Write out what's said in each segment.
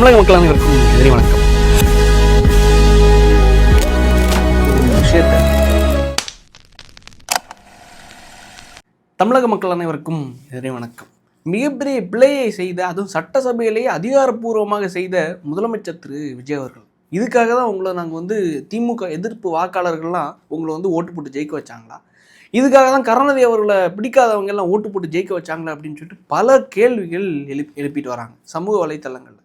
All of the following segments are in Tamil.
தமிழக மக்கள் அனைவருக்கும் எதிரி வணக்கம். தமிழக மக்கள் அனைவருக்கும் எதிரி வணக்கம். மிகப்பெரிய பிழையை செய்த, அதுவும் சட்டசபையிலேயே அதிகாரப்பூர்வமாக செய்த முதலமைச்சர் திரு விஜய் அவர்கள். இதுக்காக தான் உங்களை நாங்கள் திமுக எதிர்ப்பு வாக்காளர்கள்லாம் உங்களை ஓட்டு போட்டு ஜெயிக்க வச்சாங்களா? இதுக்காக தான் கருணாநிதி அவர்களை பிடிக்காதவங்க எல்லாம் ஓட்டு போட்டு ஜெயிக்க வச்சாங்களா அப்படின்னு சொல்லிட்டு பல கேள்விகள் எழுப்பிட்டு வராங்க சமூக வலைத்தளங்கள்.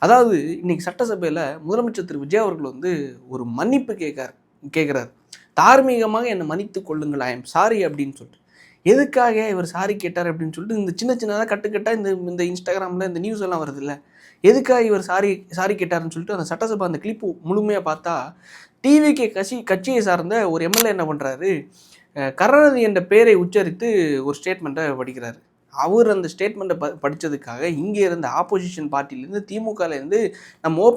அதாவது இன்னைக்கு சட்டசபையில் முதலமைச்சர் திரு விஜய் அவர்கள் ஒரு மன்னிப்பு கேட்குறாரு. தார்மீகமாக என்னை மன்னித்து கொள்ளுங்கள், ஐ எம் சாரி அப்படின்னு சொல்லிட்டு. எதுக்காக இவர் சாரி கேட்டார் அப்படின்னு சொல்லிட்டு இந்த சின்னதாக கட்டுக்கட்டாக இந்த இன்ஸ்டாகிராமில் இந்த நியூஸ் எல்லாம் வருது இல்லை, எதுக்காக இவர் சாரி கேட்டார்னு சொல்லிட்டு அந்த சட்டசபை அந்த கிளிப்பு முழுமையாக பார்த்தா டிவிகே கட்சியை சார்ந்த ஒரு எம்எல்ஏ என்ன பண்ணுறாரு, கருணாநிதி என்ற பெயரை உச்சரித்து ஒரு ஸ்டேட்மெண்ட்டை படிக்கிறாரு. அவர் அந்த ஸ்டேட்மெண்ட்டை படித்ததுக்காக இங்கே இருந்த ஆப்போசிஷன் பார்ட்டிலேருந்து திமுகலேருந்து நம்ம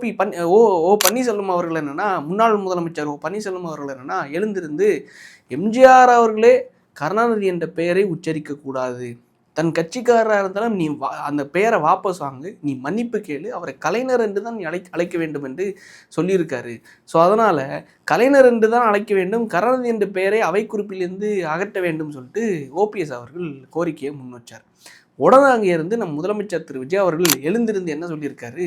பன்னீர்செல்வம் அவர்கள் என்னென்னா, முன்னாள் முதலமைச்சர் பன்னீர்செல்வம் அவர்கள் என்னென்னா எழுந்திருந்து எம்ஜிஆர் அவர்களே கருணாநிதி என்ற பெயரை உச்சரிக்கக்கூடாது, தன் கட்சிக்காரராக இருந்தாலும் நீ அந்த பெயரை வாபஸ் வாங்கு, நீ மன்னிப்பு கேளு, அவரை கலைஞர் என்று தான் நீ அழைக்க வேண்டும் என்று சொல்லியிருக்காரு. ஸோ அதனால் கலைஞர் என்று தான் அழைக்க வேண்டும், கருணாநிதி என்ற பெயரை அவை குறிப்பிலிருந்து அகற்ற வேண்டும் சொல்லிட்டு ஓபிஎஸ் அவர்கள் கோரிக்கையை முன் வச்சார். உடனே அங்கே இருந்து நம் முதலமைச்சர் திரு விஜய் அவர்கள் எழுந்திருந்து என்ன சொல்லியிருக்காரு,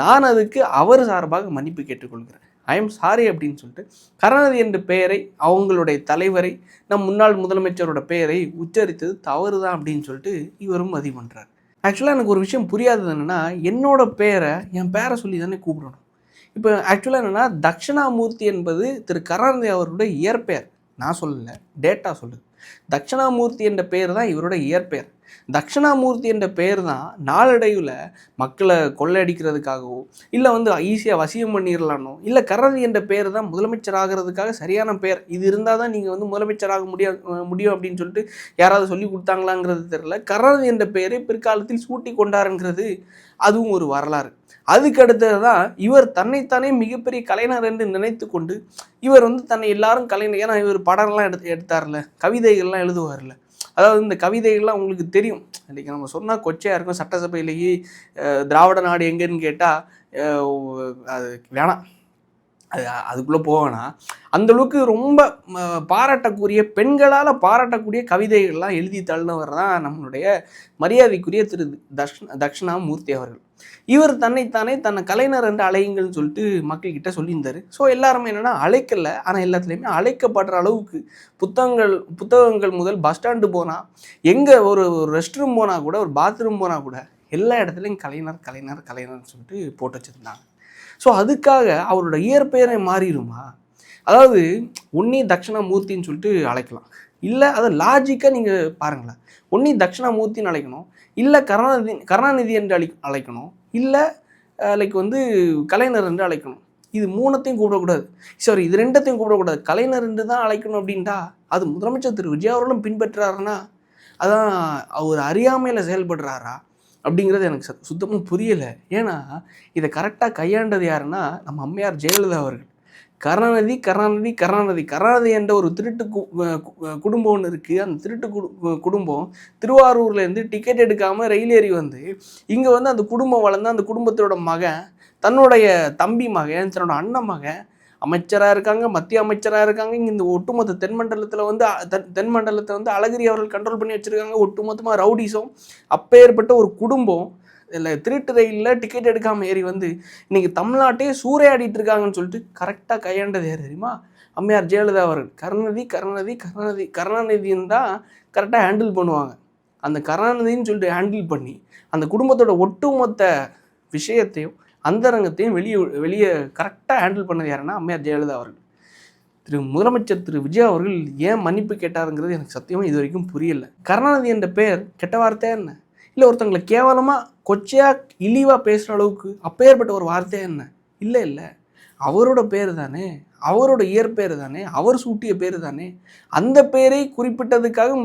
நான் அதுக்கு அவர் சார்பாக மன்னிப்பு கேட்டுக்கொள்கிறேன், ஐ எம் சாரி அப்படின்னு சொல்லிட்டு கருணாநிதி என்ற பெயரை, அவங்களுடைய தலைவரை, நம் முன்னாள் முதலமைச்சரோட பெயரை உச்சரித்தது தவறு தான் அப்படின்னு சொல்லிட்டு இவரும் பதிவு பண்ணுறாரு. ஆக்சுவலாக எனக்கு ஒரு விஷயம் புரியாதது என்னென்னா, என்னோட பேரை என் பேரை சொல்லி தானே கூப்பிடணும். இப்போ ஆக்சுவலாக என்னென்னா, தட்சிணாமூர்த்தி என்பது திரு கருணாநிதி அவருடைய இயற்பெயர். நான் சொல்லலை, டேட்டா சொல்லுது. தட்சிணாமூர்த்தி என்ற பெயர் தான் இவரோட இயற்பெயர். தட்சிணாமூர்த்தி என்ற பெயர் தான் நாளடைவில் மக்களை கொள்ளையடிக்கிறதுக்காகவோ இல்லை ஈஸியாக வசியம் பண்ணிடலானோ, இல்லை கருணாநிதி என்ற பெயர் தான் முதலமைச்சர் ஆகிறதுக்காக சரியான பெயர், இது இருந்தால் தான் நீங்கள் முதலமைச்சராக முடியும் அப்படின்னு சொல்லிட்டு யாராவது சொல்லி கொடுத்தாங்களாங்கிறது தெரியல. கருணாநிதி என்ற பெயரை பிற்காலத்தில் சூட்டி கொண்டாருங்கிறது அதுவும் ஒரு வரலாறு. அதுக்கு அடுத்தது தான் இவர் தன்னைத்தானே மிகப்பெரிய கலைஞர் என்று நினைத்து கொண்டு இவர் தன்னை எல்லாரும் கலைஞர், ஏன்னா இவர் படம்லாம் எடுத்தார்ல, கவிதைகள்லாம் எழுதுவார்ல, அதாவது இந்த கவிதைகள்லாம் உங்களுக்கு தெரியும். இன்றைக்கி நம்ம சொன்னால் கொச்சையாக இருக்கும். சட்டசபையிலேயே திராவிட நாடு எங்கேன்னு கேட்டால் அது வேணாம், அதுக்குள்ளே போவேனா, அந்தளவுக்கு ரொம்ப பாராட்டக்கூடிய, பெண்களால் பாராட்டக்கூடிய கவிதைகள்லாம் எழுதி தள்ளினவர் தான் நம்மளுடைய மரியாதைக்குரிய திரு தட்சிணாமூர்த்தி அவர்கள். இவர் தன்னை கலைஞர் என்று அழையுங்கள்னு சொல்லிட்டு மக்கள்கிட்ட சொல்லியிருந்தார். ஸோ எல்லாருமே என்னென்னா அழைக்கலை, ஆனால் எல்லாத்துலேயுமே அழைக்கப்படுற அளவுக்கு புத்தகங்கள் முதல் பஸ் ஸ்டாண்டு போனால், எங்கே ஒரு ரெஸ்ட் ரூம் போனால் கூட, ஒரு பாத்ரூம் போனால் கூட எல்லா இடத்துலையும் கலைஞர்னு சொல்லிட்டு போட்டு வச்சுருந்தாங்க. ஸோ அதுக்காக அவரோட இயற்பெயரை மாறிடுமா? அதாவது ஒன்னி தட்சிணாமூர்த்தின்னு சொல்லிட்டு அழைக்கலாம், இல்லை அதை லாஜிக்காக நீங்கள் பாருங்களேன், ஒன்னி தட்சிணாமூர்த்தின்னு அழைக்கணும், இல்லை கருணாநிதி என்று அழைக்கணும், இல்லை கலைஞர் என்று அழைக்கணும். இது மூணத்தையும் கூப்பிடக்கூடாது, இது ரெண்டத்தையும் கூப்பிடக்கூடாது, கலைஞர் என்று தான் அழைக்கணும் அப்படின்ட்டா அது முதலமைச்சர் திரு விஜய் அவர்களும் பின்பற்றுறாருன்னா அதான் அவர் அறியாமையில் செயல்படுறாரா அப்படிங்கிறது எனக்கு சுத்தமாக புரியலை. ஏன்னா இதை கரெக்டாக கையாண்டது யாருன்னா நம்ம அம்மையார் ஜெயலலிதா அவர்கள். கருணாநிதி என்ற ஒரு திருட்டு குடும்பம் ஒன்று இருக்குது. அந்த திருட்டு குடும்பம் திருவாரூர்லேருந்து டிக்கெட் எடுக்காமல் ரயில் ஏறி இங்கே அந்த குடும்பம் வளர்ந்து, அந்த குடும்பத்தோட மகன், தன்னுடைய தம்பி மகன், தன்னோட அண்ணன் மகன் அமைச்சராக இருக்காங்க, மத்திய அமைச்சராக இருக்காங்க. இங்கே இந்த ஒட்டுமொத்த தென்மண்டலத்தை அழகிரி அவர்கள் கண்ட்ரோல் பண்ணி வச்சுருக்காங்க. ஒட்டுமொத்தமாக ரவுடிசம். அப்பேற்பட்ட ஒரு குடும்பம் இல்லை திருட்டு ரயிலில் டிக்கெட் எடுக்காமல் ஏறி இன்றைக்கி தமிழ்நாட்டையே சூறையாடிட்டு இருக்காங்கன்னு சொல்லிட்டு கரெக்டாக கையாண்டது யார் தெரியுமா? அம்மையார் ஜெயலலிதா அவர்கள். கருணாநிதின்னு தான் கரெக்டாக ஹேண்டில் பண்ணுவாங்க. அந்த கருணாநிதின்னு சொல்லிட்டு ஹேண்டில் பண்ணி அந்த குடும்பத்தோட ஒட்டுமொத்த விஷயத்தையும் அந்தரங்கத்தையும் வெளியே கரெக்டாக ஹேண்டில் பண்ணது யாருன்னா அம்மையார் ஜெயலலிதா அவர்கள். முதலமைச்சர் திரு விஜய் அவர்கள் ஏன் மன்னிப்பு கேட்டாருங்கிறது எனக்கு சத்தியமாக இது வரைக்கும் புரியலை. கருணாநிதி என்ற பெயர் கெட்ட வார்த்தையா என்ன? இல்லை ஒருத்தங்களை கேவலமாக கொச்சையாக இழிவாக பேசுகிற அளவுக்கு அப்பேற்பட்ட ஒரு வார்த்தையா என்ன? இல்லை, அவரோட பேர் தானே, அவரோட இயற்பெயர் தானே, அவர் சூட்டிய பேர் தானே. அந்த பெயரை குறிப்பிட்டதுக்காக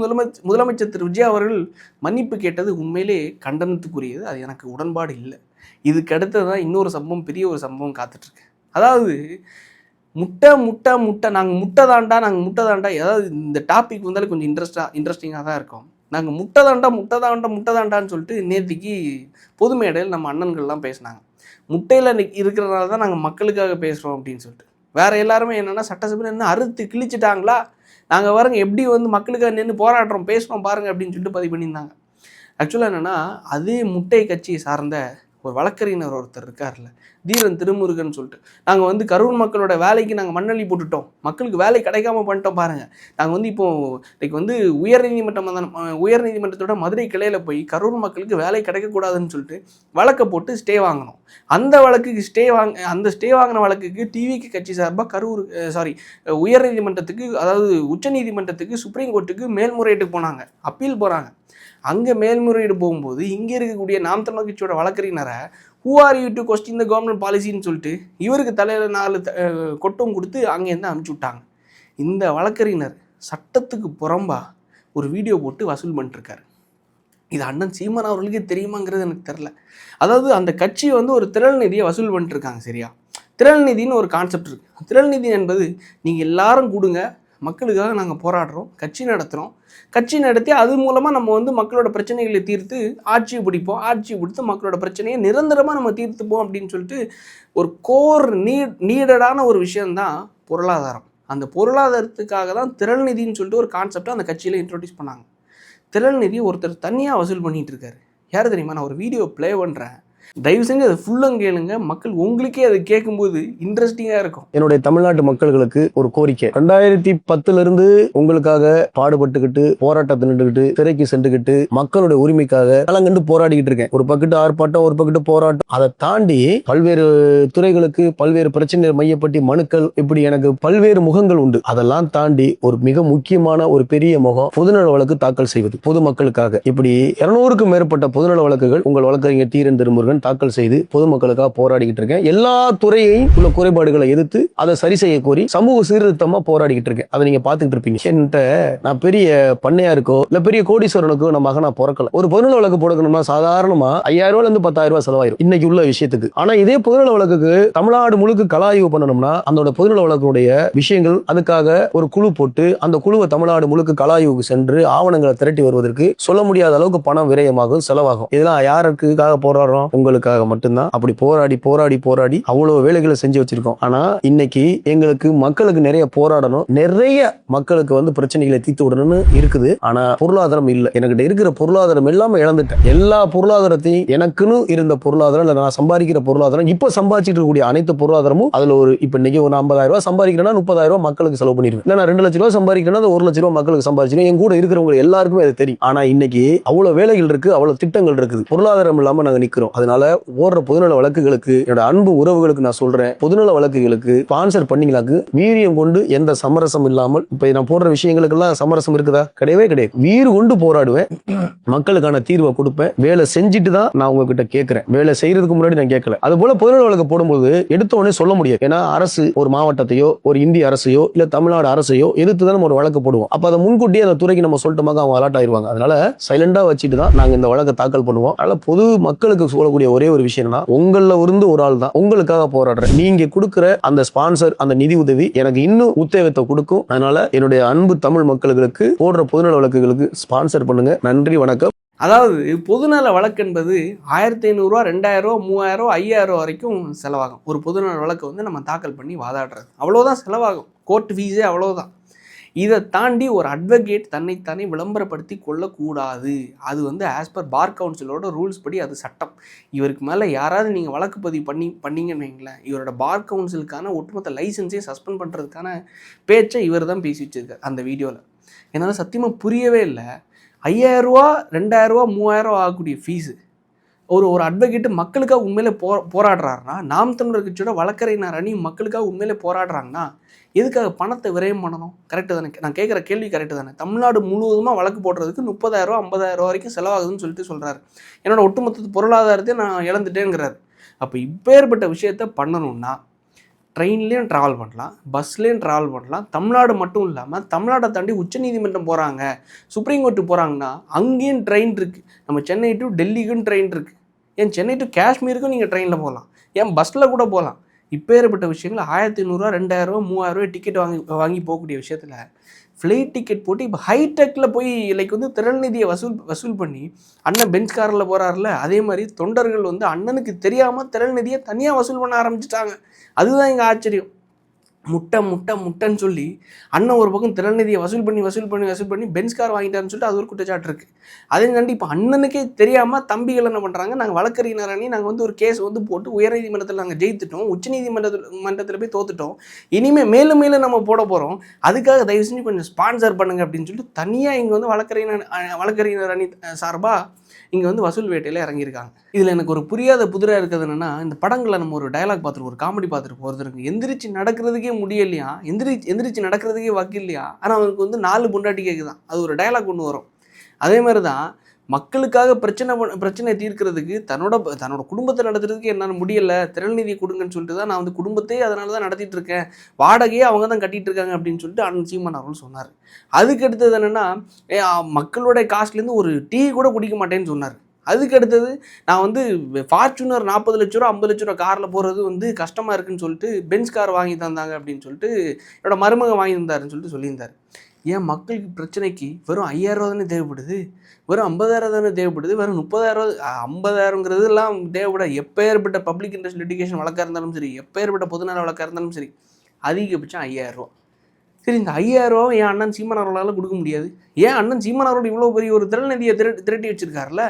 முதலமைச்சர் திரு விஜய் அவர்கள் மன்னிப்பு கேட்டது உண்மையிலே கண்டனத்துக்குரியது. அது எனக்கு உடன்பாடு இல்லை. இதுக்கு அடுத்தது தான் இன்னொரு சம்பவம், பெரிய ஒரு சம்பவம் காத்துட்ருக்கு. அதாவது முட்டை நாங்கள் முட்டை தாண்டா, ஏதாவது இந்த டாபிக் கொஞ்சம் இன்ட்ரெஸ்டிங்காக தான் இருக்கும். நாங்கள் முட்டை தாண்டான்னு சொல்லிட்டு நேற்றுக்கு பொது மேடையில் நம்ம அண்ணன்கள்லாம் பேசினாங்க. முட்டையில் இருக்கிறனால தான் நாங்கள் மக்களுக்காக பேசுகிறோம் அப்படின்னு சொல்லிட்டு. வேறு எல்லாருமே என்னென்னா சட்டசபையில் என்ன அறுத்து கிழிச்சிட்டாங்களா, நாங்கள் பாருங்க எப்படி வந்து மக்களுக்காக நின்று போராடுறோம் பேசுகிறோம் பாருங்கள் அப்படின்னு சொல்லிட்டு பதிவு பண்ணியிருந்தாங்க. ஆக்சுவலாக என்னென்னா அதே முட்டை கட்சியை சார்ந்த ஒரு வழக்கறிஞர் ஒருத்தர் இருக்கார்ல, தீரன் திருமுருகன் சொல்லிட்டு, நாங்கள் வந்து கரூர் மக்களோட வேலைக்கு நாங்கள் மண்ணள்ளி போட்டுட்டோம், மக்களுக்கு வேலை கிடைக்காம பண்ணிட்டோம் பாருங்கள், நாங்கள் வந்து இப்போது வந்து உயர்நீதிமன்றத்தோட மதுரை கிளையில் போய் கரூர் மக்களுக்கு வேலை கிடைக்கக்கூடாதுன்னு சொல்லிட்டு வழக்கை போட்டு ஸ்டே வாங்கினோம். அந்த வழக்குக்கு ஸ்டே வாங்கின வழக்குக்கு டிவிக்கு கட்சி சார்பாக உயர்நீதிமன்றத்துக்கு, அதாவது உச்சநீதிமன்றத்துக்கு, சுப்ரீம் கோர்ட்டுக்கு மேல்முறையீட்டுக்கு போனாங்க, அப்பீல் போகிறாங்க. அங்கே மேல்முறையீடு போகும்போது இங்கே இருக்கக்கூடிய நாம் தமிழர் கட்சியோட வழக்கறிஞரை who are you to question the government பாலிசின்னு சொல்லிட்டு இவருக்கு தலையில் 4 கொட்டம் கொடுத்து அங்கேருந்து அனுப்பிச்சி விட்டாங்க. இந்த வழக்கறிஞர் சட்டத்துக்கு புறம்பா ஒரு வீடியோ போட்டு வசூல் பண்ணிட்டுருக்காரு. இது அண்ணன் சீமான் அவர்களுக்கே தெரியுமாங்கிறது எனக்கு தெரில. அதாவது அந்த கட்சி வந்து ஒரு திரள் நிதியை வசூல் பண்ணிட்டுருக்காங்க. சரியா, திரள் நிதின்னு ஒரு கான்செப்ட் இருக்குது. திரள் நிதி என்பது நீங்கள் எல்லாரும் கொடுங்க, மக்களுக்காக நாங்கள் போராடுறோம், கட்சி நடத்துகிறோம், கட்சி நடத்தி அது மூலமாக நம்ம வந்து மக்களோட பிரச்சனைகளை தீர்த்து ஆட்சியை பிடித்து மக்களோட பிரச்சனையை நிரந்தரமாக நம்ம தீர்த்துப்போம் அப்படின்னு சொல்லிட்டு ஒரு கோர் நீடடான ஒரு விஷயந்தான் பொருளாதாரம். அந்த பொருளாதாரத்துக்காக தான் திரள் நிதின்னு சொல்லிட்டு ஒரு கான்செப்டை அந்த கட்சியில் இன்ட்ரோடியூஸ் பண்ணாங்க. திரள் நிதி ஒருத்தர் தனியாக வசூல் பண்ணிகிட்டு இருக்காரு. யார் தெரியுமா? நான் ஒரு வீடியோ ப்ளே பண்ணுறேன், தயவு செஞ்சு அதை ஃபுல்லாக கேளுங்க. மக்கள் உங்களுக்கே அதை கேட்கும்போது இன்ட்ரெஸ்டிங்காக இருக்கும். என்னுடைய தமிழ்நாட்டு மக்களுக்கு ஒரு கோரிக்கை. 2010 உங்களுக்காக பாடுபட்டுக்கிட்டு போராட்டத்தை நின்றுக்கிட்டு சிறைக்கு சென்றுக்கிட்டு மக்களுடைய உரிமைக்காக கலங்கண்டு போராடிக்கிட்டு இருக்கேன். ஒரு பக்கத்து ஆர்ப்பாட்டம், ஒரு பக்கத்து போராட்டம். அதை தாண்டி பல்வேறு துறைகளுக்கு பல்வேறு பிரச்சனை மையப்பட்டி மனுக்கள், இப்படி எனக்கு பல்வேறு முகங்கள் உண்டு. அதெல்லாம் தாண்டி ஒரு மிக முக்கியமான ஒரு பெரிய முகம் பொதுநல வழக்கு தாக்கல் செய்வது பொதுமக்களுக்காக. இப்படி 200க்கும் மேற்பட்ட பொதுநல வழக்குகள் உங்கள் வழக்கறிஞர் தீரன் திருமுருகன் தாக்கல் செய்து பொதுமக்களுக்காக போராடிக்கிட்டு இருக்கேன். எல்லா துறையையும் உள்ள குறைபாடுகளை எதிர்த்து அதை சரி செய்ய கோரி சமூக சீர்திருத்தமா போராடிக்கிட்டு இருக்கேன். அதை நீங்க பாத்துக்கிட்டு இருப்பீங்க. என்கிட்ட நான் பெரிய பண்ணையாருக்கோ இல்ல பெரிய கோடீஸ்வரனுக்கோ நம்ம மகனா பிறக்கல. ஒரு பொதுநல வழக்கு போடணும்னா சாதாரணமா 5000 ரூபாயிலிருந்து 10,000 ரூபாய் செலவாயிரும் இன்னைக்கு உள்ள விஷயத்துக்கு. ஆனா இதே பொதுநல வழக்குக்கு தமிழ்நாடு முழுக்க கலாய்வு பண்ணணும்னா அந்த பொதுநல வழக்குடைய விஷயங்கள் அதுக்காக ஒரு குழு போட்டு அந்த குழுவை தமிழ்நாடு முழுக்க கலாய்வுக்கு சென்று ஆவணங்களை திரட்டி வருவதற்கு சொல்ல முடியாத அளவுக்கு பணம் விரயமாகும், செலவாகும். இதெல்லாம் யாருக்காக போராடுறோம்? உங்களுக்காக மட்டும்தான். அப்படி போராடி அவ்வளவு வேலைகளை செஞ்சு வச்சிருக்கோம். ஆனா இன்னைக்கு எங்களுக்கு மக்களுக்கு நிறைய போராடணும், நிறைய மக்களுக்கு வந்து பிரச்சனைகளை தீர்த்து விடணும்னு இருக்குது. ஆனா பொருளாதாரம் இல்ல. எனக்கு இருக்கிற பொருளாதாரம் எல்லாமே இழந்துட்டேன். எல்லா பொருளாதாரத்தையும் எனக்குன்னு இருந்த பொருளாதாரம் இல்ல, நான் சம்பாதிக்கிற பொருளாதாரம், இப்ப சம்பாதிச்சிட்டு இருக்கக்கூடிய அனைத்து பொருளாதாரமும் அதுல இப்ப இன்னைக்கு ஒரு 50,000 ரூபாய் சம்பாதிக்கிறேன்னா 30,000 ரூபாய் மக்களுக்கு செலவு பண்ணிருக்கேன். இல்ல நான் 2 லட்சம் ரூபாய் சம்பாதிக்கிறேன்னா 1 லட்சம் ரூபாய் மக்களுக்கு சம்பாதிச்சிருக்கேன். என் கூட இருக்கிறவங்க எல்லாருக்குமே அது தெரியும். ஆனா இன்னைக்கு அவ்வளவு வேலைகள் இருக்கு, அவ்வளவு திட்டங்கள் இருக்குது, பொருளாதாரம் இல்லாம நாங்க நிக்கிறோம். அதனால ஓடுற பொதுநல வழக்குகளுக்கு என்னோட அன்பு உறவுகளுக்கு நான் சொல்றேன், பொதுநல வழக்குகளுக்கு ஸ்பான்சர் பண்ணீங்களாக்கு வீரியம் கொண்டு எந்த சமரசம் இல்லாமல், இப்ப நான் போடுற விஷயங்களுக்கு எல்லாம் சமரசம் இருக்குதா? கிடையவே கிடையாது. வீறு கொண்டு போராடுவேன், மக்களுக்கான தீர்வை கொடுப்பேன். வேலை செஞ்சுட்டு தான் நான் உங்ககிட்ட கேட்கிறேன், வேலை செய்யறதுக்கு முன்னாடி நான் கேட்கல. அது போல பொதுநல வழக்கு போடும்போது எடுத்த உடனே சொல்ல முடியாது. ஏன்னா அரசு ஒரு மாவட்டத்தையோ ஒரு இந்திய அரசையோ இல்ல தமிழ்நாடு அரசையோ எதிர்த்து தான் நம்ம ஒரு வழக்கு போடுவோம். அப்ப அதை முன்கூட்டியே அந்த துறைக்கு நம்ம சொல்லிட்டோமாக அவங்க அலர்ட் ஆயிருவாங்க. அதனால சைலண்டா வச்சுட்டு தான் நாங்க இந்த வழக்கை தாக்கல் பண்ணுவோம். அதனால பொது மக்களுக்கு சொல்லக்கூடிய ஒரே ஒரு விஷயம்னா, உங்கள இருந்து ஒரு ஆள் தான் உங்களுக்காக போராடுறேன். நீங்க கொடுக்கிற அந்த ஸ்பான்சர், அந்த நிதி உதவி எனக்கு இன்னும் உத்தேகத்தை கொடுக்கும். அதனால என்னுடைய அன்பு தமிழ் மக்களுக்கு போடுற பொதுநல வழக்குகளுக்கு ஸ்பான்சர் பண்ணுங்க. நன்றி, வணக்கம். அதாவது பொதுநல வழக்கு என்பது 1500 ரூபா, 2000 ரூபா, 3000 ரூபா, 5000 ரூபா வரைக்கும் செலவாகும். ஒரு பொதுநல வழக்கு வந்து நம்ம தாக்கல் பண்ணி வாதாடுறது அவ்வளோதான் செலவாகும். கோர்ட் ஃபீஸே அவ்வளோதான். இதை தாண்டி ஒரு அட்வொகேட் தன்னைத்தானே விளம்பரப்படுத்தி கொள்ளக்கூடாது. அது வந்து ஆஸ் பர் பார் கவுன்சிலோட ரூல்ஸ் படி அது சட்டம். இவருக்கு மேலே யாராவது நீங்கள் வழக்கு பதிவு பண்ணீங்கன்னு வைங்களேன், இவரோட பார் கவுன்சிலுக்கான ஒட்டுமொத்த லைசன்ஸே சஸ்பெண்ட் பண்ணுறதுக்கான பேச்சை இவர் தான் பேசி வச்சிருக்கார் அந்த வீடியோவில். என்னால் சத்தியமாக புரியவே இல்லை. 5000 ரூபா, 2000 ரூபா, 3000 ரூபா ஆகக்கூடிய ஃபீஸு ஒரு அட்வொகேட்டு மக்களுக்காக உண்மையிலே போராடுறாருன்னா, நாம் தமிழர் கட்சியோட வழக்கறிஞர் அணி மக்களுக்காக உண்மையிலே போராடுறாங்கன்னா எதுக்காக பணத்தை விரயம் பண்ணணும்? கரெக்டு தானே? நான் கேட்குற கேள்வி கரெக்டு தானே? தமிழ்நாடு முழுவதுமாக வழக்கு போடுறதுக்கு 30,000 ரூபா, 50,000 ரூபா வரைக்கும் செலவாகுதுன்னு சொல்லிட்டு சொல்கிறாரு. என்னோட ஒட்டுமொத்த பொருளாதாரத்தை நான் இழந்துட்டேங்கிறாரு. அப்போ இப்பேற்பட்ட விஷயத்த பண்ணணும்னா ட்ரெயின்லேயும் ட்ராவல் பண்ணலாம், பஸ்லேயும் ட்ராவல் பண்ணலாம். தமிழ்நாடு மட்டும் இல்லாமல் தமிழ்நாட்டை தாண்டி உச்சநீதிமன்றம் போகிறாங்க, சுப்ரீம் கோர்ட்டு போகிறாங்கன்னா அங்கேயும் ட்ரெயின் இருக்குது. நம்ம சென்னை டு டெல்லிக்கும் ட்ரெயின் இருக்குது. ஏன் சென்னை டு காஷ்மீருக்கும் நீங்கள் ட்ரெயினில் போகலாம், ஏன் பஸ்ஸில் கூட போகலாம். இப்பேற்பட்ட விஷயங்கள் 1500 2000 3000 டிக்கெட் வாங்கி போகக்கூடிய விஷயத்தில் ஃப்ளைட் டிக்கெட் போட்டு இப்போ ஹைடெக்கில் போய் லைக் வந்து திரள்நிதியை வசூல் பண்ணி அண்ணன் பெஞ்ச் காரில் போகிறாருல, அதே மாதிரி தொண்டர்கள் வந்து அண்ணனுக்கு தெரியாமல் திரள்நிதியை தனியாக வசூல் பண்ண ஆரம்பிச்சிட்டாங்க. அதுதான் எங்கள் ஆச்சரியம். முட்டைன்னு சொல்லி அண்ணன் ஒரு பக்கம் திறநிதியை வசூல் பண்ணி பென்ஸ் கார் வாங்கிட்டாருன்னு சொல்லிட்டு அது ஒரு குற்றச்சாட்டு இருக்குது. அதையும் தாண்டி இப்போ அண்ணனுக்கே தெரியாமல் தம்பிகள் என்ன பண்ணுறாங்க, நாங்கள் வழக்கறிஞர் அணி நாங்கள் வந்து ஒரு கேஸ் வந்து போட்டு உயர்நீதிமன்றத்தில் நாங்கள் ஜெயித்துட்டோம், உச்சநீதிமன்றத்தில் போய் தோத்துட்டோம், இனிமேல் மேலும் நம்ம போட போகிறோம், அதுக்காக தயவு செஞ்சு கொஞ்சம் ஸ்பான்சர் பண்ணுங்க அப்படின்னு சொல்லிட்டு தனியாக இங்கே வந்து வழக்கறிஞர் அணி சார்பாக இங்கே வந்து வசூல் வேட்டையில் இறங்கியிருக்காங்க. இதில் எனக்கு ஒரு புரியாத புதிராக இருக்கிறது என்னென்னா, இந்த படங்களில் நம்ம ஒரு டயலாக் பார்த்துருக்கோம், ஒரு காமெடி பார்த்துருப்போம். ஒருத்தருக்கு எந்திரிச்சு நடக்கிறதுக்கே முடியலையா, எந்திரிச்சு நடக்கிறதுக்கே வக்கில்லையா, ஆனால் அவனுக்கு வந்து 4 பொண்டாட்டி கேட்குதான். அது ஒரு டயலாக் ஒன்று வரும். அதே மாதிரி தான் மக்களுக்காக பிரச்சனை தீர்க்கிறதுக்கு தன்னோட குடும்பத்தை நடத்துறதுக்கு என்னால் முடியலை, திறன்நிதியை கொடுங்கன்னு சொல்லிட்டு தான் நான் வந்து குடும்பத்தையே அதனால தான் நடத்திட்டு இருக்கேன், வாடகையே அவங்க தான் கட்டிட்டு இருக்காங்க அப்படின்னு சொல்லிட்டு அண்ணன் சீமான் அவர்கள் சொன்னார். அதுக்கு அடுத்தது என்னென்னா, மக்களுடைய காஸ்ட்லேருந்து ஒரு டீ கூட குடிக்க மாட்டேன்னு சொன்னார். அதுக்கு அடுத்தது நான் வந்து ஃபார்ச்சுனர் 40 லட்ச ரூபா 50 லட்ச ரூபா காரில் போகிறது வந்து கஷ்டமாக இருக்குன்னு சொல்லிட்டு பென்ஸ் கார் வாங்கி தந்தாங்க அப்படின்னு சொல்லிட்டு என்னோட மருமகன் வாங்கி தந்தாருன்னு சொல்லிட்டு சொல்லியிருந்தார். ஏன் மக்களுக்கு பிரச்சனைக்கு வெறும் 5000 ரூபா தானே தேவைப்படுது, வெறும் 50,000 தானே தேவைப்படுது, வெறும் 30,000 50,000ங்கிறது எல்லாம் தேவைப்பட எப்பேற்பட்ட பப்ளிக் இன்ட்ரெஸ்ட் லிட்டிகேஷன் வழக்காக இருந்தாலும் சரி, எப்பேற்பட்ட பொதுநல வழக்காக இருந்தாலும் சரி, அதிகபட்சம் 5000 ரூபா. சரி, இந்த 5000 ரூபா என் அண்ணன் சீமான் அவர்களால் கொடுக்க முடியாது. ஏன் அண்ணன் சீமான் அவர்கள் இவ்வளோ பெரிய ஒரு திறநிதியை திரட்டி வச்சிருக்காருல்ல,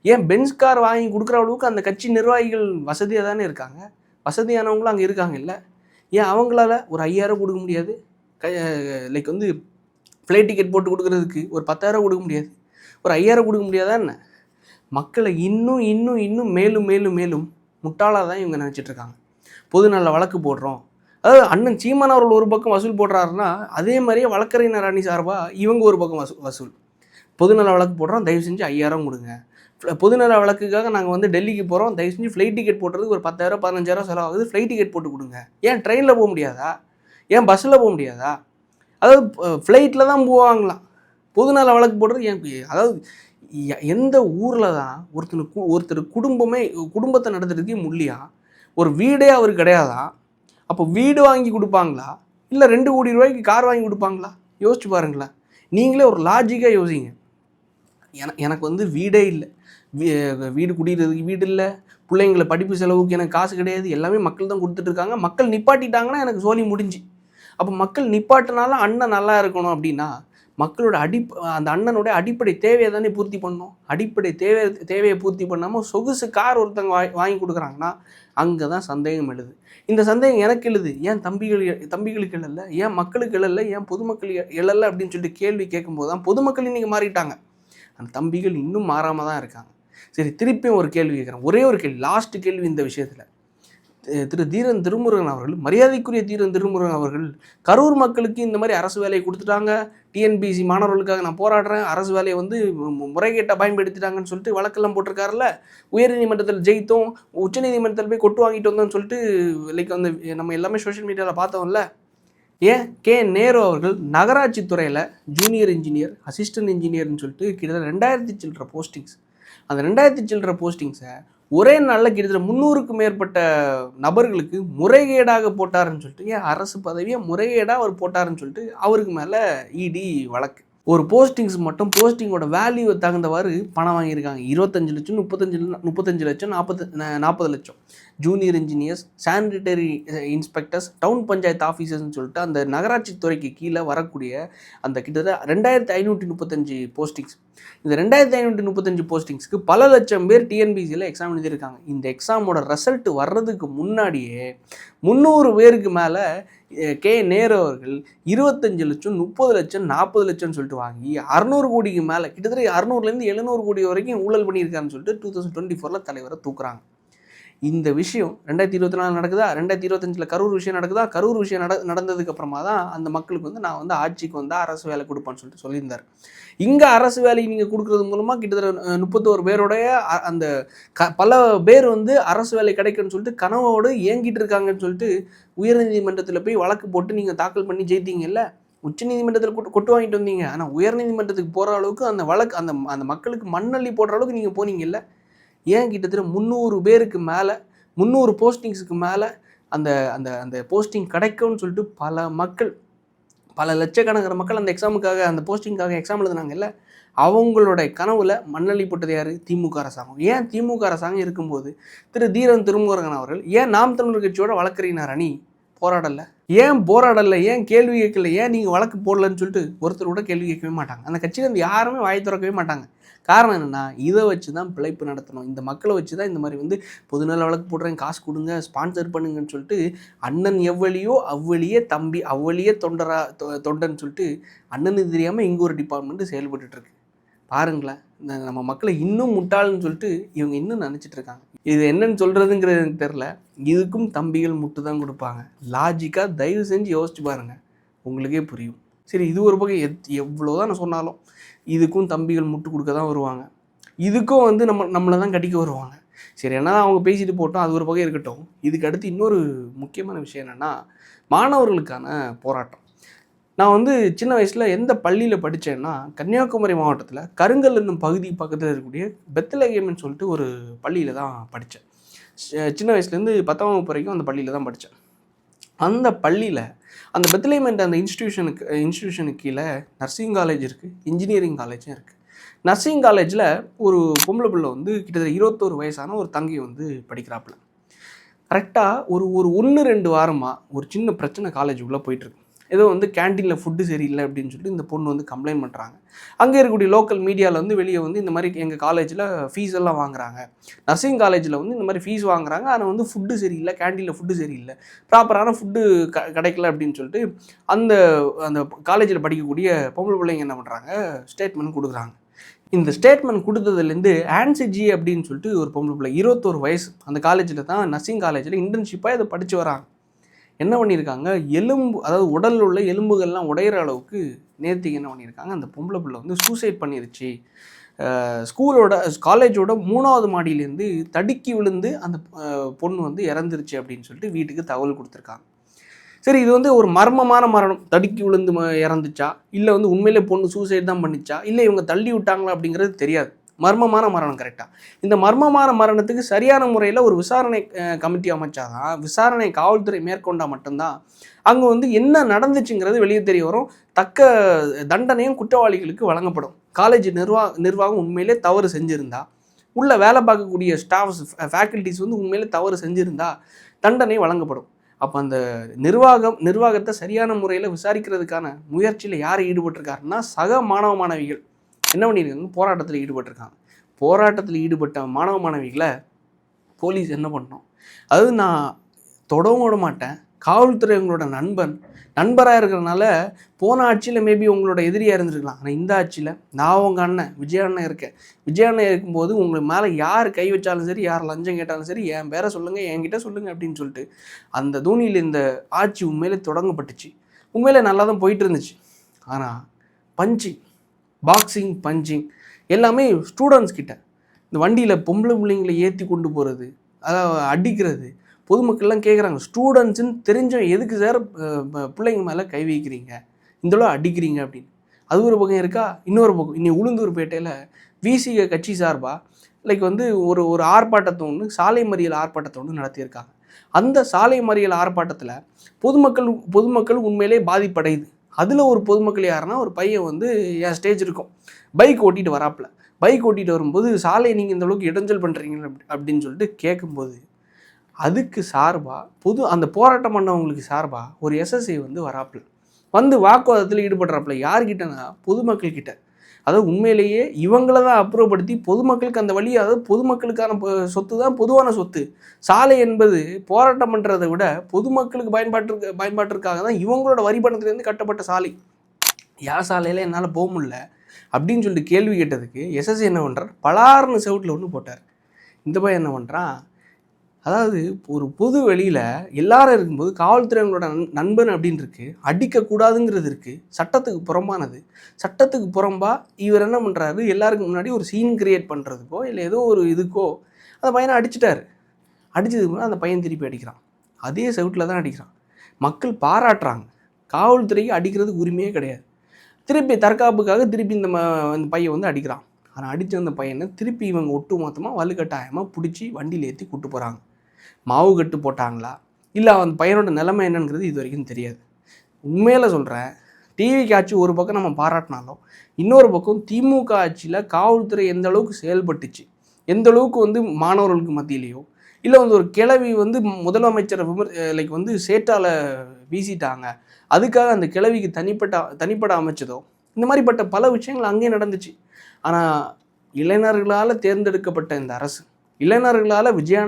ஏன் பென்ஸ் கார் வாங்கி கொடுக்குற அளவுக்கு அந்த கட்சி நிர்வாகிகள் வசதியாக தானே இருக்காங்க, வசதியானவங்களும் அங்கே இருக்காங்க இல்லை, ஏன் அவங்களால ஒரு 5000 கொடுக்க முடியாது? லைக் வந்து ஃப்ளைட் டிக்கெட் போட்டு கொடுக்குறதுக்கு ஒரு 10,000 கொடுக்க முடியாது, ஒரு 5000 கொடுக்க முடியாதா என்ன? மக்களை இன்னும் மேலும் முட்டாளாக தான் இவங்க நினச்சிட்ருக்காங்க. பொதுநல வழக்கு போடுறோம், அதாவது அண்ணன் சீமான் அவர்கள் ஒரு பக்கம் வசூல் போடுறாருன்னா, அதே மாதிரியே வழக்கறிஞர் அணி சார்பாக இவங்க ஒரு பக்கம் வசூல். பொதுநல வழக்கு போடுறோம், தயவு செஞ்சு 5000 கொடுங்க. பொதுநல வழக்குக்காக நாங்கள் வந்து டெல்லிக்கு போகிறோம், தயவு செஞ்சு ஃப்ளைட் டிக்கெட் போட்டுறதுக்கு ஒரு 10,000 15,000 செலவாகுது, ஃப்ளைட் டிக்கெட் போட்டு கொடுங்க. ஏன் ட்ரெயினில் போக முடியாதா, ஏன் பஸ்ஸில் போக முடியாதா? அதாவது ஃப்ளைட்டில் தான் போவாங்களாம், பொதுநல வழக்கு போடுறது ஏன்? அதாவது எந்த ஊரில் தான் ஒருத்தர் குடும்பத்தை நடத்துறதுக்கே முடியா, ஒரு வீடே அவர் கிடையாதா, அப்போ வீடு வாங்கி கொடுப்பாங்களா, இல்லை 2 கோடி ரூபாய்க்கு கார் வாங்கி கொடுப்பாங்களா? யோசிச்சு பாருங்களேன். நீங்களே ஒரு லாஜிக்காக யோசிங்க. எனக்கு வந்து வீடே இல்லை, வீடு குடிக்கிறதுக்கு வீடு இல்லை, பிள்ளைங்களை படிப்பு செலவுக்கு எனக்கு காசு கிடையாது, எல்லாமே மக்கள் தான் கொடுத்துட்ருக்காங்க, மக்கள் நிப்பாட்டிட்டாங்கன்னா எனக்கு சோலி முடிஞ்சு. அப்போ மக்கள் நிப்பாட்டினால அண்ணன் நல்லா இருக்கணும் அப்படின்னா மக்களோட அந்த அண்ணனுடைய அடிப்படை தேவையை தானே பூர்த்தி பண்ணணும். அடிப்படை தேவையை பூர்த்தி பண்ணாமல் சொகுசு கார் ஒருத்தங்க வாங்கி கொடுக்குறாங்கன்னா அங்கே தான் சந்தேகம் எழுது. இந்த சந்தேகம் எனக்கு எழுது, ஏன் தம்பிகளுக்கு எழலை, ஏன் மக்களுக்கு எழலை, ஏன் பொதுமக்கள் எழலை அப்படின்னு சொல்லிட்டு கேள்வி கேட்கும்போது தான் பொதுமக்கள் இன்றைக்கி மாறிட்டாங்க, அந்த தம்பிகள் இன்னும் மாறாமல் தான் இருக்காங்க. சரி, திருப்பியும் ஒரு கேள்வி கேட்குறேன், ஒரே ஒரு கேள்வி, லாஸ்ட் கேள்வி இந்த விஷயத்தில். திரு தீரன் திருமுருகன் அவர்கள், மரியாதைக்குரிய தீரன் திருமுருகன் அவர்கள், கரூர் மக்களுக்கு இந்த மாதிரி அரசு வேலையை கொடுத்துட்டாங்க, டிஎன்பிசி மாணவர்களுக்காக நான் போராடுறேன், அரசு வேலையை வந்து முறைகேட்டாக பயன்படுத்திட்டாங்கன்னு சொல்லிட்டு வழக்கெல்லாம் போட்டிருக்காருல்ல, உயர்நீதிமன்றத்தில் ஜெயித்தோம், உச்சநீதிமன்றத்தில் போய் கொட்டு வாங்கிட்டு வந்தோம்னு சொல்லிட்டு லைக் வந்து நம்ம எல்லாமே சோஷியல் மீடியாவில் பார்த்தோம்ல. ஏன் நேரு அவர்கள் நகராட்சி துறையில் ஜூனியர் இன்ஜினியர், அசிஸ்டன்ட் இன்ஜினியர்னு சொல்லிட்டு கிட்டத்தட்ட 2000 சில்லற போஸ்டிங்ஸ், அந்த 2000 சில்லற போஸ்டிங்ஸை ஒரே நாளில் கிட்டத்தட்ட 300க்கும் மேற்பட்ட நபர்களுக்கு முறைகேடாக போட்டாருன்னு சொல்லிட்டு, ஏன் அரசு பதவியை முறைகேடாக அவர் போட்டாருன்னு சொல்லிட்டு அவருக்கு மேலே இடி வழக்கு. ஒரு போஸ்டிங்ஸ் மட்டும் போஸ்டிங்கோட வேல்யூ தகுந்தவாறு பணம் வாங்கியிருக்காங்க. 25 லட்சம் 35 லட்சம் 40 லட்சம். Junior engineers, sanitary inspectors, town panchayat ஆஃபீஸர்ஸ்னு சொல்லிட்டு அந்த நகராட்சி துறைக்கு கீழே வரக்கூடிய அந்த கிட்டத்தட்ட 2535 போஸ்டிங்ஸ். இந்த 2535 போஸ்டிங்ஸ்க்கு பல லட்சம் பேர் டிஎன்பிசியில் எக்ஸாம் எழுதியிருக்காங்க. இந்த எக்ஸாமோட ரிசல்ட் வர்றதுக்கு முன்னாடியே 300 பேருக்கு மேலே நேரு அவர்கள் 25 லட்சம் 30 லட்சம் 40 லட்சம்னு சொல்லிட்டு வாங்கி 600 கோடிக்கு மேலே, கிட்டத்தட்ட 600லேருந்து 700 கோடி வரைக்கும் ஊழல் பண்ணியிருக்காருன்னு சொல்லிட்டு 2024 தலைவரை தூக்குறாங்க. இந்த விஷயம் 2024 நடக்குதா, 2025 கரூர் விஷயம் நடக்குதா, கரூர் விஷயம் நடந்ததுக்கு அப்புறமா தான் அந்த மக்களுக்கு வந்து நான் வந்து ஆட்சிக்கு வந்தால் அரசு வேலை கொடுப்பேன்னு சொல்லிட்டு சொல்லியிருந்தார். இங்கே அரசு வேலை நீங்கள் கொடுக்குறது மூலமாக கிட்டத்தட்ட 31 பேருடைய அந்த பல பேர் வந்து அரசு வேலை கிடைக்குன்னு சொல்லிட்டு கனவோடு ஏங்கிட்டு இருக்காங்கன்னு சொல்லிட்டு உயர்நீதிமன்றத்தில் போய் வழக்கு போட்டு நீங்கள் தாக்கல் பண்ணி ஜெயித்தீங்கல்ல, உச்சநீதிமன்றத்தில் கொட்டு வாங்கிட்டு வந்தீங்க. ஆனால் உயர்நீதிமன்றத்துக்கு போகிற அளவுக்கு அந்த வழக்கு அந்த மக்களுக்கு மண்ணள்ளி போடுற அளவுக்கு நீங்கள் போனீங்கல்ல. ஏன் கிட்டத்தட்ட 300 பேருக்கு மேலே 300 போஸ்டிங்ஸுக்கு மேலே அந்த அந்த அந்த போஸ்டிங் கிடைக்கும்னு சொல்லிட்டு பல லட்சக்கணக்கான மக்கள் அந்த எக்ஸாமுக்காக அந்த போஸ்டிங்காக எக்ஸாம் எழுதுனாங்கல்ல, அவங்களோட கனவுல மண்ணள்ளி போட்டது யார்? திமுக அரசாங்கம். ஏன் திமுக அரசாங்கம் இருக்கும்போது தீரன் திருமுருகன் அவர்கள் ஏன் நாம் தமிழர் கட்சியோட வழக்கறிஞர் அணி போராடலை? ஏன் போராடலை? ஏன் கேள்வி கேட்கல? ஏன் நீங்கள் வழக்கு போடலன்னு சொல்லிட்டு ஒருத்தர் கூட கேள்வி கேட்கவே மாட்டாங்க. அந்த கட்சியிலேருந்து யாருமே வாய் திறக்கவே மாட்டாங்க. காரணம் என்னென்னா, இதை வச்சு தான் பிழைப்பு நடத்தணும், இந்த மக்களை வச்சு தான் இந்த மாதிரி பொதுநல வழக்கு போடுறேன், காசு கொடுங்க, ஸ்பான்சர் பண்ணுங்கன்னு சொல்லிட்டு அண்ணன் எவ்வளியோ அவ்வளியே தம்பி அவ்வளியே தொண்டன்னு சொல்லிட்டு அண்ணனுக்கு தெரியாமல் இங்கே ஒரு டிபார்ட்மெண்ட்டு செயல்பட்டுருக்கு. பாருங்களேன், இந்த நம்ம மக்களை இன்னும் முட்டாள்னு சொல்லிட்டு இவங்க இன்னும் நினச்சிட்டு இருக்காங்க. இது என்னன்னு சொல்கிறதுங்கிறது எனக்கு தெரில. இதுக்கும் தம்பிகள் முட்டு தான் கொடுப்பாங்க. லாஜிக்காக தயவு செஞ்சு யோசிச்சு பாருங்கள், உங்களுக்கே புரியும். சரி, இது ஒரு பக்கம் எவ்வளோதான் நான் சொன்னாலும் இதுக்கும் தம்பிகள் முட்டு கொடுக்க தான் வருவாங்க. இதுக்கும் நம்மளை தான் கட்டிக்க வருவாங்க. சரி, ஏன்னா அவங்க பேசிட்டு போட்டோம், அது ஒரு பக்கம் இருக்கட்டும். இதுக்கு அடுத்து இன்னொரு முக்கியமான விஷயம் என்னென்னா, மாணவர்களுக்கான போராட்டம். நான் சின்ன வயசில் எந்த பள்ளியில் படித்தேன்னா, கன்னியாகுமரி மாவட்டத்தில் கருங்கல் என்னும் பகுதி பக்கத்தில் இருக்கக்கூடிய பெத்லகேம்னு சொல்லிட்டு ஒரு பள்ளியில் தான் படித்தேன். சின்ன வயசுலேருந்து 10ஆம் வகுப்பு வரைக்கும் அந்த பள்ளியில் தான் படித்தேன். அந்த பள்ளியில் அந்த பெத்லகேம் என்ற அந்த இன்ஸ்டிடியூஷனுக்கு கீழே நர்சிங் காலேஜ் இருக்குது, இன்ஜினியரிங் காலேஜும் இருக்குது. நர்சிங் காலேஜில் ஒரு பொம்பளை பிள்ளை கிட்டத்தட்ட 21 வயசான ஒரு தங்கை படிக்கிறாப்புல. கரெக்டாக ஒரு 1-2 வாரமாக ஒரு சின்ன பிரச்சனை காலேஜுக்குள்ளே போயிட்டுருக்கு. ஏதோ கேன்டீனில் ஃபுட்டு சரியில்லை அப்படின்னு சொல்லிட்டு இந்த பொண்ணு கம்ப்ளைண்ட் பண்ணுறாங்க. அங்கே இருக்கக்கூடிய லோக்கல் மீடியாவில் வெளியே இந்த மாதிரி எங்கள் காலேஜில் ஃபீஸ் எல்லாம் வாங்குறாங்க, நர்சிங் காலேஜில் இந்த மாதிரி ஃபீஸ் வாங்குறாங்க, ஆனால் ஃபுட்டு சரியில்லை, கேன்டீனில் ஃபுட்டு சரியில்லை, ப்ராப்பரான ஃபுட்டு கிடைக்கல அப்படின்னு சொல்லிட்டு அந்த அந்த காலேஜில் படிக்கக்கூடிய பொம்பளை பிள்ளைங்க என்ன பண்ணுறாங்க, ஸ்டேட்மெண்ட் கொடுக்குறாங்க. இந்த ஸ்டேட்மெண்ட் கொடுத்ததுலேருந்து ஆன்சிஜி அப்படின்னு சொல்லிட்டு ஒரு பொம்பளை பிள்ளை 21 வயசு அந்த காலேஜில் தான் நர்சிங் காலேஜில் இன்டர்ன்ஷிப்பாக இதை படித்து வராங்க. என்ன பண்ணியிருக்காங்க, அதாவது உடலில் உள்ள எலும்புகள்லாம் உடையிற அளவுக்கு நேர்த்திக்கு என்ன பண்ணியிருக்காங்க, அந்த பொம்பளை பிள்ளை சூசைட் பண்ணிருச்சு. காலேஜோட 3வது மாடியிலேருந்து தடுக்கி விழுந்து அந்த பொண்ணு இறந்துருச்சு அப்படின்னு சொல்லிட்டு வீட்டுக்கு தகவல் கொடுத்துருக்காங்க. சரி, இது ஒரு மர்மமான மரணம். தடுக்கி விழுந்து இறந்துச்சா, இல்லை உண்மையிலே பொண்ணு சூசைட் தான் பண்ணிச்சா, இல்லை இவங்க தள்ளி விட்டாங்களா அப்படிங்கிறது தெரியாது. மர்மமான மரணம். கரெக்டாக இந்த மர்மமான மரணத்துக்கு சரியான முறையில் ஒரு விசாரணை கமிட்டி அமைச்சாதான், விசாரணை காவல்துறை மேற்கொண்டால் மட்டும்தான் அங்கே என்ன நடந்துச்சுங்கிறது வெளியே தெரிய வரும். தக்க தண்டனையும் குற்றவாளிகளுக்கு வழங்கப்படும். காலேஜ் நிர்வாகம் உண்மையிலே தவறு செஞ்சுருந்தா, உள்ள வேலை பார்க்கக்கூடிய ஸ்டாஃப்ஸ் ஃபேக்கல்ட்டிஸ் உண்மையிலே தவறு செஞ்சுருந்தா தண்டனை வழங்கப்படும். அப்போ அந்த நிர்வாகத்தை சரியான முறையில் விசாரிக்கிறதுக்கான முயற்சியில் யார் ஈடுபட்டிருக்காருன்னா, சக மாணவ மாணவிகள் என்ன பண்ணியிருக்காங்க, போராட்டத்தில் ஈடுபட்டிருக்காங்க. போராட்டத்தில் ஈடுபட்ட மாணவ மாணவிகளை போலீஸ் என்ன பண்ணோம், அதாவது நான் தொடவும் விட மாட்டேன், காவல்துறை உங்களோட நண்பராக இருக்கிறனால போன ஆட்சியில் மேபி உங்களோட எதிரியாக இருந்திருக்கலாம், ஆனால் இந்த ஆட்சியில் நான் உங்கள் அண்ணன் விஜய் அண்ணன் இருக்கேன். விஜய் அண்ணன் இருக்கும்போது உங்களுக்கு மேலே யார் கை வச்சாலும் சரி, யார் லஞ்சம் கேட்டாலும் சரி, என் பேரை சொல்லுங்கள், என்கிட்ட சொல்லுங்கள் அப்படின்னு சொல்லிட்டு அந்த தோனியில் இந்த ஆட்சி உண்மையிலே தொடங்கப்பட்டுச்சு. உண்மையிலே நல்லா தான் போயிட்டு இருந்துச்சு. ஆனால் பாக்ஸிங் பஞ்சிங் எல்லாமே ஸ்டூடெண்ட்ஸ் கிட்ட, இந்த வண்டியில் பொம்பளை பிள்ளைங்களை ஏற்றி கொண்டு போகிறது, அதாவது அடிக்கிறது. பொதுமக்கள்லாம் கேட்குறாங்க, ஸ்டூடெண்ட்ஸுன்னு தெரிஞ்சவன் எதுக்கு சார் பிள்ளைங்க மேலே கை வைக்கிறீங்க, இந்தளவு அடிக்கிறீங்க அப்படின்னு. அது ஒரு பக்கம் இருக்கா. இன்னொரு பக்கம் இன்னைக்கு உளுந்தூர்பேட்டையில் விசிக கட்சி சார்பாக ஒரு ஆர்ப்பாட்டத்தை சாலை மறியல் ஆர்ப்பாட்டத்தை நடத்தியிருக்காங்க. அந்த சாலை மறியல் ஆர்ப்பாட்டத்தில் பொதுமக்கள் உண்மையிலே பாதிப்படையுது. அதில் ஒரு பொதுமக்கள் யாருன்னா, ஒரு பையன் என் ஸ்டேஜ் இருக்கும், பைக் ஓட்டிகிட்டு வராப்புல. பைக் ஓட்டிகிட்டு வரும்போது சாலையை நீங்கள் இந்த அளவுக்கு இடைஞ்சல் பண்ணுறீங்க அப்படின்னு சொல்லிட்டு கேட்கும்போது, அதுக்கு சார்பாக அந்த போராட்டம் பண்ணவங்களுக்கு சார்பாக ஒரு எஸ்எஸ்ஐ வராப்புல, வாக்குவாதத்தில் ஈடுபடுறாப்புல. யார்கிட்டனா, பொதுமக்கள் கிட்ட. அதாவது உண்மையிலேயே இவங்களை தான் அப்புறப்படுத்தி பொதுமக்களுக்கு அந்த வழி, அதாவது பொதுமக்களுக்கான சொத்து தான் பொதுவான சொத்து. சாலை என்பது போராட்டம் பண்ணுறதை விட பொதுமக்களுக்கு பயன்பாட்டிற்காக தான் இவங்களோட வரி பணத்துலேருந்து கட்டப்பட்ட சாலை. யார் சாலையில் என்னால் போக முடியல அப்படின்னு சொல்லிட்டு கேள்வி கேட்டதுக்கு எஸ்எஸ்சி என்ன பண்ணுறார், பலார்னு செவுட்டில் ஒன்று போட்டார். இந்த பையன் என்ன பண்ணுறான், அதாவது ஒரு பொது வெளியில் எல்லாரும் இருக்கும்போது காவல்துறைங்களோட நண்பன் அப்படின்னு இருக்குது, அடிக்கக்கூடாதுங்கிறது இருக்குது, சட்டத்துக்கு புறம்பானது. சட்டத்துக்கு புறம்பா இவர் என்ன பண்ணுறாரு, எல்லாருக்கும் முன்னாடி ஒரு சீன் கிரியேட் பண்ணுறதுக்கோ இல்லை ஏதோ ஒரு இதுக்கோ அந்த பையனை அடிச்சிட்டாரு. அடித்ததுக்கு முன்னாடி அந்த பையன் திருப்பி அடிக்கிறான், அதே செவுட்டில் தான் அடிக்கிறான். மக்கள் பாராட்டுறாங்க. காவல்துறைக்கு அடிக்கிறதுக்கு உரிமையே கிடையாது. திருப்பி தற்காப்புக்காக திருப்பி இந்த பையன் அடிக்கிறான். ஆனால் அடித்த அந்த பையனை திருப்பி இவங்க ஒட்டு மொத்தமாக வலுக்கட்டாயமாக பிடிச்சி வண்டியில் ஏற்றி கூப்பிட்டு போகிறாங்க. மாவு கட்டு போட்டாங்களா, இல்லை அந்த பையனோட நிலைமை என்னங்கிறது இது வரைக்கும் தெரியாது. உண்மையில் சொல்கிறேன், டிவிக்கு ஆட்சி ஒரு பக்கம் நம்ம பாராட்டினாலும் இன்னொரு பக்கம் திமுக ஆட்சியில் காவல்துறை எந்த அளவுக்கு செயல்பட்டுச்சு, எந்த அளவுக்கு வந்து மாணவர்களுக்கு மத்தியிலையோ இல்லை வந்து ஒரு கிழவி வந்து முதலமைச்சரை லைக் வந்து சேற்றால் வீசிட்டாங்க, அதுக்காக அந்த கிழவிக்கு தனிப்பட அமைச்சதோ, இந்த மாதிரிப்பட்ட பல விஷயங்கள் அங்கேயே நடந்துச்சு. ஆனால் இளைஞர்களால் தேர்ந்தெடுக்கப்பட்ட இந்த அரசு, இளைஞர்களால் விஜய்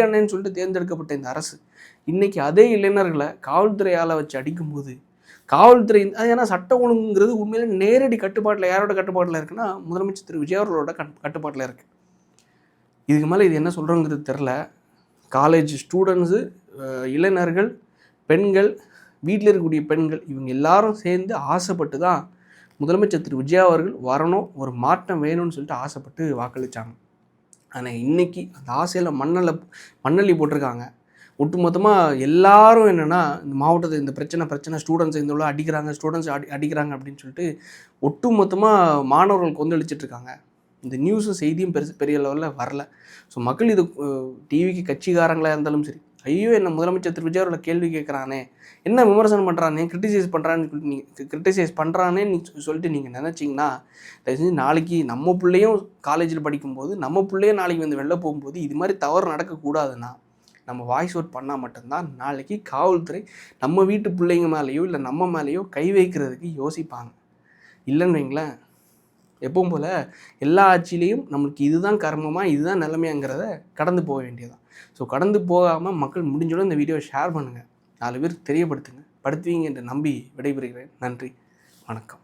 அண்ணன்னு சொல்லிட்டு தேர்ந்தெடுக்கப்பட்ட இந்த அரசு இன்றைக்கி அதே இளைஞர்களை காவல்துறையால் வச்சு அடிக்கும்போது, காவல்துறை ஏன்னா சட்டம் ஒழுங்குங்கிறது உண்மையிலே நேரடி கட்டுப்பாட்டில் யாரோட கட்டுப்பாட்டில் இருக்குன்னா முதலமைச்சர் திரு விஜய் அவர்களோட கட்டுப்பாட்டில் இருக்குது. இதுக்கு மேலே இது என்ன சொல்கிறோங்கிறது தெரில. காலேஜ் ஸ்டூடெண்ட்ஸு, இளைஞர்கள், பெண்கள், வீட்டில் இருக்கக்கூடிய பெண்கள், இவங்க எல்லாரும் சேர்ந்து ஆசைப்பட்டு தான் முதலமைச்சர் திரு விஜய் அவர்கள் வரணும், ஒரு மாற்றம் வேணும்னு சொல்லிட்டு ஆசைப்பட்டு வாக்களித்தாங்க. ஆனால் இன்றைக்கி அந்த ஆசையில் மண்ணள்ளி போட்டிருக்காங்க. ஒட்டுமொத்தமாக எல்லாரும் என்னென்னா இந்த மாவட்டத்தில் இந்த பிரச்சனை ஸ்டூடெண்ட்ஸ் இந்த உள்ள அடிக்கிறாங்க, ஸ்டூடெண்ட்ஸ் அடிக்கிறாங்க அப்படின்னு சொல்லிட்டு ஒட்டுமொத்தமாக மாணவர்கள் கொந்தளிச்சிட்ருக்காங்க. இந்த நியூஸும் செய்தியும் பெரிய லெவலில் வரல. ஸோ மக்கள் இது டிவிக்கு கட்சிக்காரங்களாக இருந்தாலும் சரி, ஐயோ என்ன முதலமைச்சர் திரு விஜய் அவர்களை கேள்வி கேட்குறானே, என்ன விமர்சனம் பண்ணுறானே, கிரிட்டிசைஸ் பண்ணுறானேன்னு சொல்லிட்டு நீங்கள் நினச்சிங்கன்னா, தயவுசெஞ்சு நாளைக்கு நம்ம பிள்ளையும் காலேஜில் படிக்கும்போது, நம்ம பிள்ளையும் நாளைக்கு வந்து வெளில போகும்போது இது மாதிரி தவறு நடக்கக்கூடாதுன்னா நம்ம வாய்ஸ் அவுட் பண்ணால் மட்டும்தான் நாளைக்கு காவல்துறை நம்ம வீட்டு பிள்ளைங்க மேலேயோ இல்லை நம்ம மேலேயோ கை வைக்கிறதுக்கு யோசிப்பாங்க. இல்லைன்னு வைங்களேன், எப்பவும் போல் எல்லா ஆட்சியிலையும் நம்மளுக்கு இதுதான் கர்மமாக, இதுதான் நிலைமையாங்கிறத கடந்து போக வேண்டியதான். ஸோ கடந்து போகாமல் மக்கள் முடிஞ்சோட இந்த வீடியோவை ஷேர் பண்ணுங்கள், 4 பேருக்கு தெரியப்படுத்துவீங்க என்று நம்பி விடைபெறுகிறேன். நன்றி, வணக்கம்.